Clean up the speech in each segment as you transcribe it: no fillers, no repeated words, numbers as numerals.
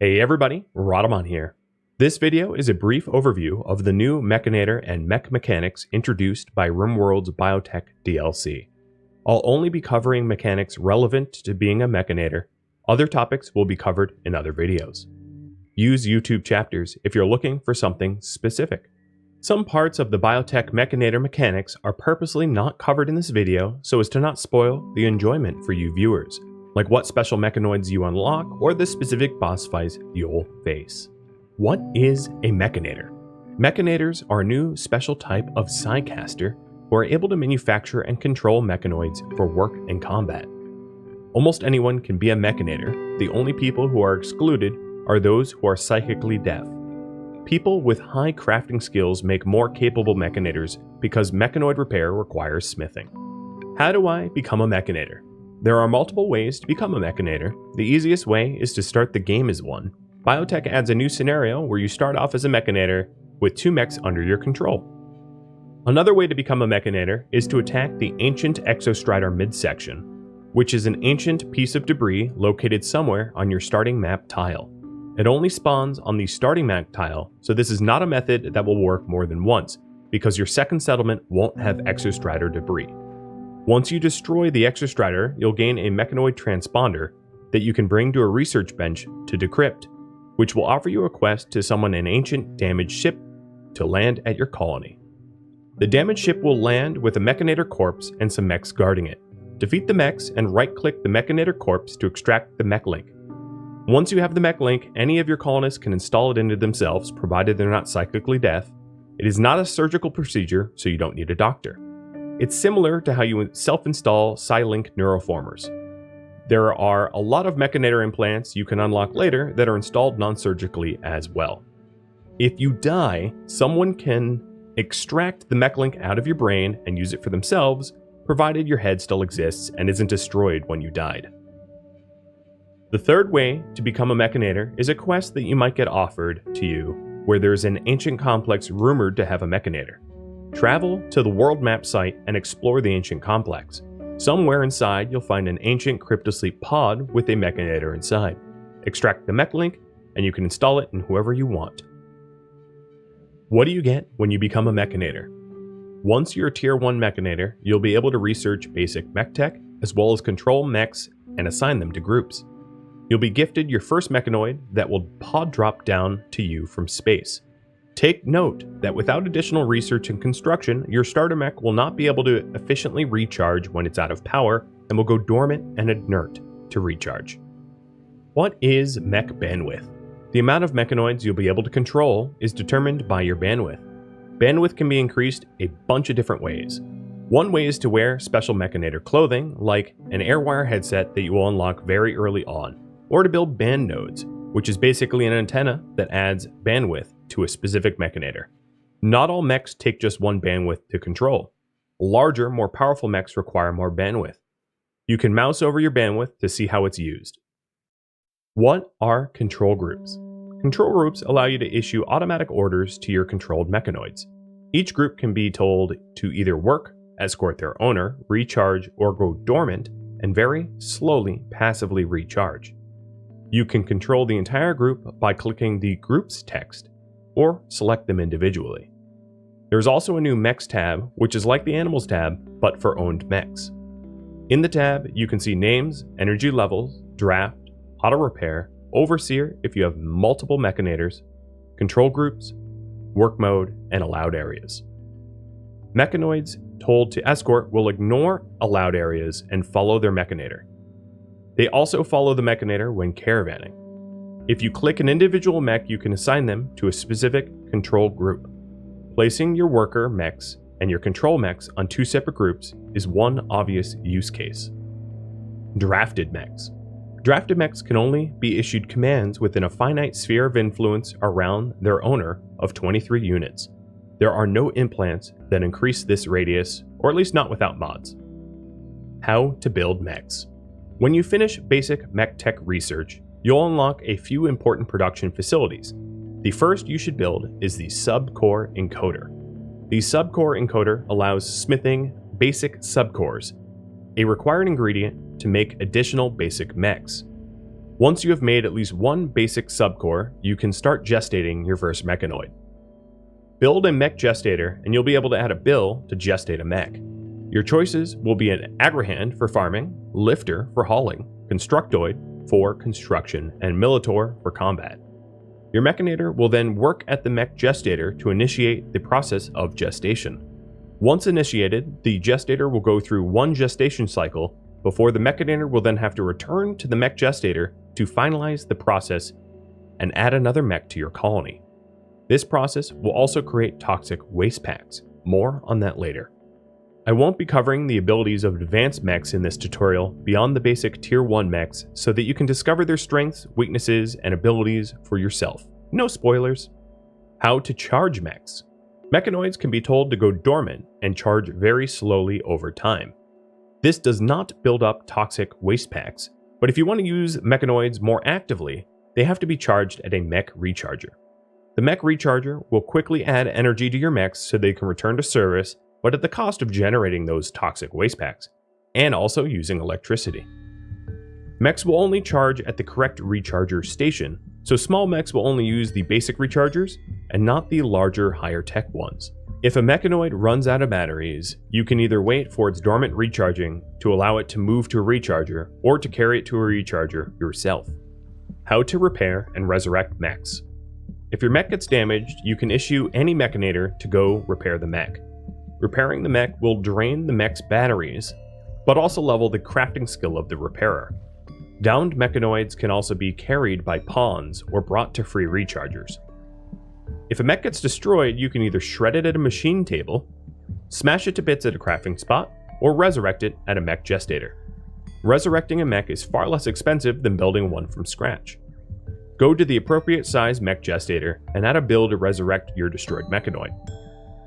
Hey everybody, Rodamon here. This video is a brief overview of the new Mechanitor and Mech mechanics introduced by RimWorld's Biotech DLC. I'll only be covering mechanics relevant to being a Mechanitor. Other topics will be covered in other videos. Use YouTube chapters if you're looking for something specific. Some parts of the Biotech Mechanitor mechanics are purposely not covered in this video so as to not spoil the enjoyment for you viewers, like what special mechanoids you unlock or the specific boss fights you'll face. What is a Mechanitor? Mechanitors are a new special type of Psycaster who are able to manufacture and control mechanoids for work and combat. Almost anyone can be a Mechanitor. The only people who are excluded are those who are psychically deaf. People with high crafting skills make more capable Mechanitors because mechanoid repair requires smithing. How do I become a Mechanitor? There are multiple ways to become a Mechanitor. The easiest way is to start the game as one. Biotech adds a new scenario where you start off as a Mechanitor with 2 mechs under your control. Another way to become a Mechanitor is to attack the ancient Exostrider midsection, which is an ancient piece of debris located somewhere on your starting map tile. It only spawns on the starting map tile, so this is not a method that will work more than once, because your second settlement won't have Exostrider debris. Once you destroy the Exostrider, you'll gain a mechanoid transponder that you can bring to a research bench to decrypt, which will offer you a quest to summon an ancient damaged ship to land at your colony. The damaged ship will land with a Mechanitor corpse and some mechs guarding it. Defeat the mechs and right-click the Mechanitor corpse to extract the mech link. Once you have the mech link, any of your colonists can install it into themselves, provided they're not psychically deaf. It is not a surgical procedure, so you don't need a doctor. It's similar to how you self-install Psylink neuroformers. There are a lot of Mechanitor implants you can unlock later that are installed non-surgically as well. If you die, someone can extract the mech link out of your brain and use it for themselves, provided your head still exists and isn't destroyed when you died. The third way to become a Mechanitor is a quest that you might get offered to you where there's an ancient complex rumored to have a Mechanitor. Travel to the world map site and explore the ancient complex. Somewhere inside you'll find an ancient cryptosleep pod with a Mechanitor inside. Extract the mech link and you can install it in whoever you want. What do you get when you become a Mechanitor? Once you're a tier 1 Mechanitor, you'll be able to research basic Mechtech as well as control mechs and assign them to groups. You'll be gifted your first mechanoid that will pod drop down to you from space. Take note that without additional research and construction, your starter mech will not be able to efficiently recharge when it's out of power and will go dormant and inert to recharge. What is mech bandwidth? The amount of mechanoids you'll be able to control is determined by your bandwidth. Bandwidth can be increased a bunch of different ways. One way is to wear special Mechanitor clothing, like an airwire headset that you will unlock very early on, or to build band nodes, which is basically an antenna that adds bandwidth to a specific Mechanitor. Not all mechs take just one bandwidth to control. Larger, more powerful mechs require more bandwidth. You can mouse over your bandwidth to see how it's used. What are control groups? Control groups allow you to issue automatic orders to your controlled mechanoids. Each group can be told to either work, escort their owner, recharge, or go dormant, and very slowly passively recharge. You can control the entire group by clicking the group's text, or select them individually. There's also a new Mechs tab, which is like the Animals tab, but for owned mechs. In the tab, you can see names, energy levels, draft, auto repair, overseer if you have multiple Mechanitors, control groups, work mode, and allowed areas. Mechanoids told to escort will ignore allowed areas and follow their Mechanitor. They also follow the Mechanitor when caravanning. If you click an individual mech, you can assign them to a specific control group. Placing your worker mechs and your control mechs on 2 separate groups is one obvious use case. Drafted mechs. Drafted mechs can only be issued commands within a finite sphere of influence around their owner of 23 units. There are no implants that increase this radius, or at least not without mods. How to build mechs. When you finish basic Mechtech research, you'll unlock a few important production facilities. The first you should build is the subcore encoder. The subcore encoder allows smithing basic subcores, a required ingredient to make additional basic mechs. Once you have made at least one basic subcore, you can start gestating your first mechanoid. Build a mech gestator and you'll be able to add a bill to gestate a mech. Your choices will be an agrihand for farming, lifter for hauling, constructoid for construction, and militor for combat. Your Mechanitor will then work at the mech gestator to initiate the process of gestation. Once initiated, the gestator will go through one gestation cycle before the Mechanitor will then have to return to the mech gestator to finalize the process and add another mech to your colony. This process will also create toxic Wastepacks. More on that later. I won't be covering the abilities of advanced mechs in this tutorial beyond the basic tier 1 mechs so that you can discover their strengths, weaknesses, and abilities for yourself. No spoilers. How to charge mechs. Mechanoids can be told to go dormant and charge very slowly over time. This does not build up toxic Wastepacks, but if you want to use mechanoids more actively, they have to be charged at a mech recharger. The mech recharger will quickly add energy to your mechs so they can return to service, but at the cost of generating those toxic Wastepacks, and also using electricity. Mechs will only charge at the correct recharger station, so small mechs will only use the basic rechargers and not the larger, higher tech ones. If a mechanoid runs out of batteries, you can either wait for its dormant recharging to allow it to move to a recharger, or to carry it to a recharger yourself. How to repair and resurrect mechs. If your mech gets damaged, you can issue any Mechanator to go repair the mech. Repairing the mech will drain the mech's batteries, but also level the crafting skill of the repairer. Downed mechanoids can also be carried by pawns or brought to free rechargers. If a mech gets destroyed, you can either shred it at a machine table, smash it to bits at a crafting spot, or resurrect it at a mech gestator. Resurrecting a mech is far less expensive than building one from scratch. Go to the appropriate size mech gestator and add a build to resurrect your destroyed mechanoid.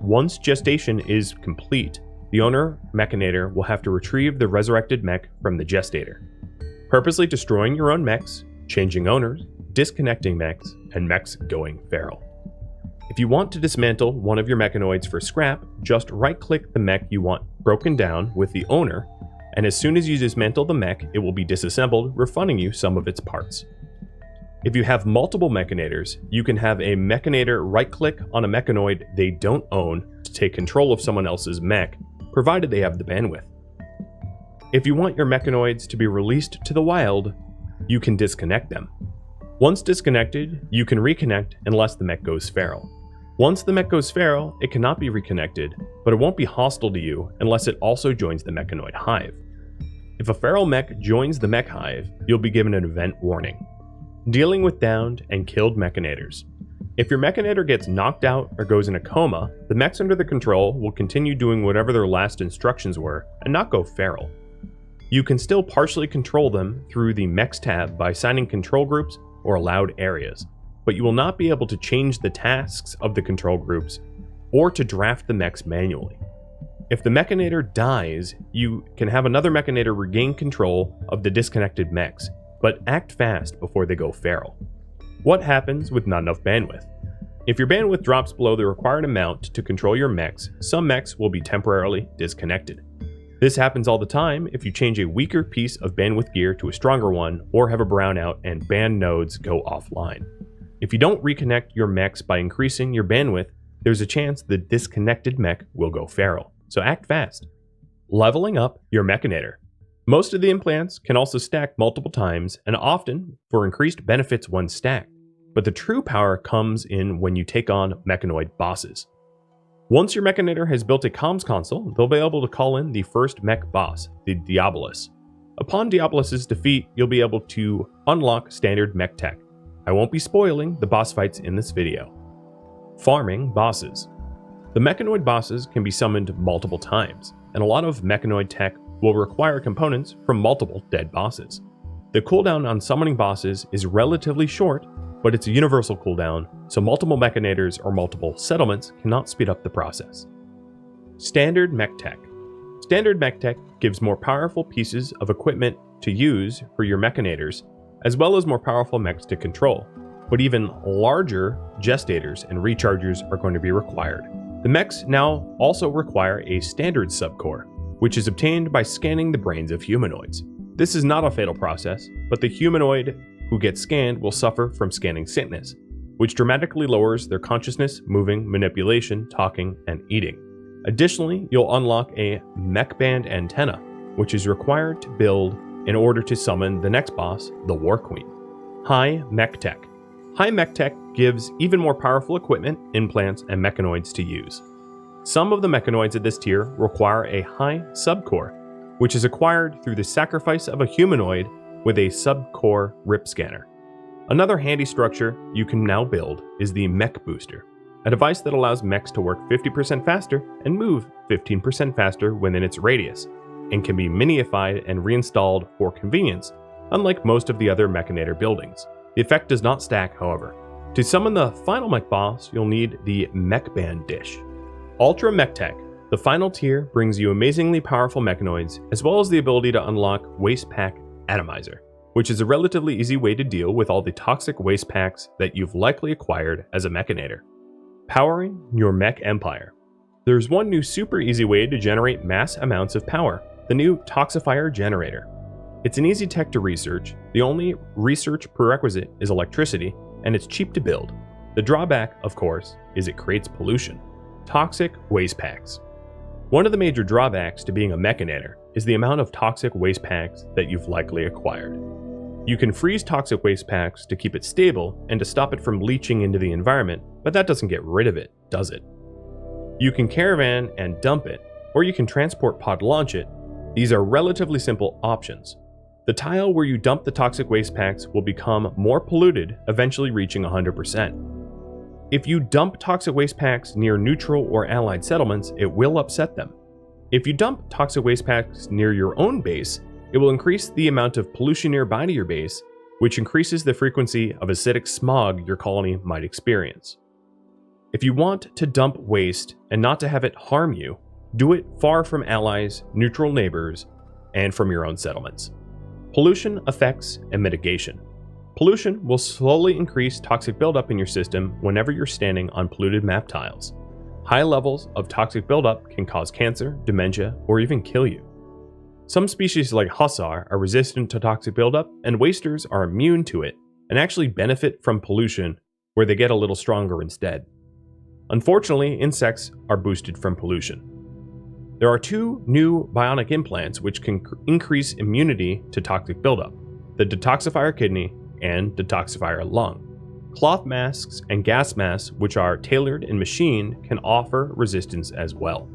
Once gestation is complete, the owner Mechanator will have to retrieve the resurrected mech from the gestator. Purposely destroying your own mechs, changing owners, disconnecting mechs, and mechs going feral. If you want to dismantle one of your mechanoids for scrap, just right-click the mech you want broken down with the owner, and as soon as you dismantle the mech, it will be disassembled, refunding you some of its parts. If you have multiple Mechanators, you can have a Mechanator right-click on a mechanoid they don't own to take control of someone else's mech, provided they have the bandwidth. If you want your mechanoids to be released to the wild, you can disconnect them. Once disconnected, you can reconnect unless the mech goes feral. Once the mech goes feral, it cannot be reconnected, but it won't be hostile to you unless it also joins the mechanoid hive. If a feral mech joins the mech hive, you'll be given an event warning. Dealing with downed and killed Mechanators. If your Mechanator gets knocked out or goes in a coma, the mechs under the control will continue doing whatever their last instructions were and not go feral. You can still partially control them through the Mechs tab by assigning control groups or allowed areas, but you will not be able to change the tasks of the control groups or to draft the mechs manually. If the Mechanator dies, you can have another Mechanator regain control of the disconnected mechs, but act fast before they go feral. What happens with not enough bandwidth? If your bandwidth drops below the required amount to control your mechs, some mechs will be temporarily disconnected. This happens all the time if you change a weaker piece of bandwidth gear to a stronger one, or have a brownout and banned nodes go offline. If you don't reconnect your mechs by increasing your bandwidth, there's a chance the disconnected mech will go feral, so act fast. Leveling up your Mechanator. Most of the implants can also stack multiple times and often for increased benefits when stacked, but the true power comes in when you take on mechanoid bosses. Once your Mechanator has built a comms console, they'll be able to call in the first mech boss, the Diabolus. Upon Diabolus's defeat, you'll be able to unlock standard Mechtech. I won't be spoiling the boss fights in this video. Farming bosses. The mechanoid bosses can be summoned multiple times, and a lot of mechanoid tech will require components from multiple dead bosses. The cooldown on summoning bosses is relatively short, but it's a universal cooldown, so multiple Mechanators or multiple settlements cannot speed up the process. Standard Mechtech. Standard Mechtech gives more powerful pieces of equipment to use for your Mechanators, as well as more powerful mechs to control, but even larger gestators and rechargers are going to be required. The mechs now also require a standard subcore, which is obtained by scanning the brains of humanoids. This is not a fatal process, but the humanoid who get scanned will suffer from scanning sickness, which dramatically lowers their consciousness, moving, manipulation, talking, and eating. Additionally, you'll unlock a mech band antenna, which is required to build in order to summon the next boss, the War Queen. High Mechtech. High Mechtech gives even more powerful equipment, implants, and mechanoids to use. Some of the mechanoids at this tier require a high subcore, which is acquired through the sacrifice of a humanoid with a subcore rip scanner. Another handy structure you can now build is the Mech Booster, a device that allows mechs to work 50% faster and move 15% faster within its radius, and can be minified and reinstalled for convenience, unlike most of the other Mechanitor buildings. The effect does not stack, however. To summon the final mech boss, you'll need the Mech Band Dish. Ultra Mechtech. The final tier brings you amazingly powerful mechanoids, as well as the ability to unlock Wastepack Atomizer, which is a relatively easy way to deal with all the toxic waste packs that you've likely acquired as a Mechanator. Powering your mech empire. There's one new super easy way to generate mass amounts of power, the new Toxifier generator. It's an easy tech to research. The only research prerequisite is electricity, and it's cheap to build. The drawback, of course, is it creates pollution. Toxic waste packs. One of the major drawbacks to being a Mechanator is the amount of toxic waste packs that you've likely acquired. You can freeze toxic waste packs to keep it stable and to stop it from leaching into the environment, but that doesn't get rid of it, does it? You can caravan and dump it, or you can transport pod launch it. These are relatively simple options. The tile where you dump the toxic waste packs will become more polluted, eventually reaching 100%. If you dump toxic waste packs near neutral or allied settlements, it will upset them. If you dump toxic waste packs near your own base, it will increase the amount of pollution nearby to your base, which increases the frequency of acidic smog your colony might experience. If you want to dump waste and not to have it harm you, do it far from allies, neutral neighbors, and from your own settlements. Pollution effects and mitigation. Pollution will slowly increase toxic buildup in your system whenever you're standing on polluted map tiles. High levels of toxic buildup can cause cancer, dementia, or even kill you. Some species like Hussar are resistant to toxic buildup, and wasters are immune to it and actually benefit from pollution where they get a little stronger instead. Unfortunately, insects are boosted from pollution. There are two new bionic implants which can increase immunity to toxic buildup: the Detoxifier kidney and Detoxifier lung. Cloth masks and gas masks, which are tailored and machined, can offer resistance as well.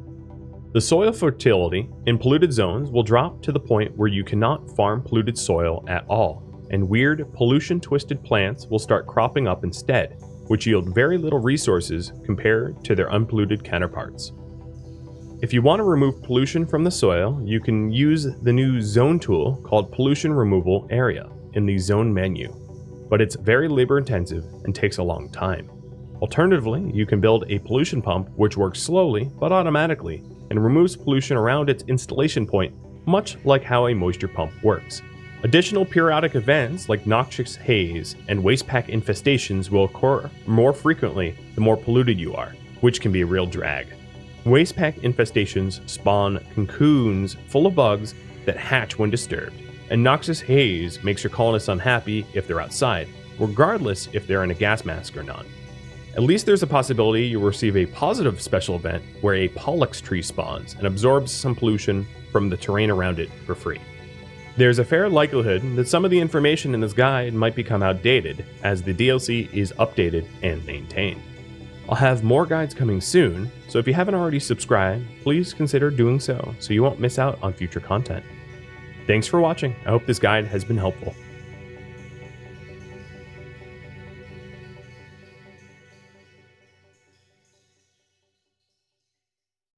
The soil fertility in polluted zones will drop to the point where you cannot farm polluted soil at all, and weird pollution-twisted plants will start cropping up instead, which yield very little resources compared to their unpolluted counterparts. If you want to remove pollution from the soil, you can use the new zone tool called Pollution Removal Area in the zone menu, but it's very labor intensive and takes a long time. Alternatively, you can build a pollution pump which works slowly but automatically and removes pollution around its installation point, much like how a moisture pump works. Additional periodic events like Noxious Haze and Wastepack Infestations will occur more frequently the more polluted you are, which can be a real drag. Wastepack Infestations spawn cocoons full of bugs that hatch when disturbed, and Noxious Haze makes your colonists unhappy if they're outside, regardless if they're in a gas mask or not. At least there's a possibility you'll receive a positive special event where a Polux Tree spawns and absorbs some pollution from the terrain around it for free. There's a fair likelihood that some of the information in this guide might become outdated as the DLC is updated and maintained. I'll have more guides coming soon, so if you haven't already subscribed, please consider doing so you won't miss out on future content. Thanks for watching. I hope this guide has been helpful.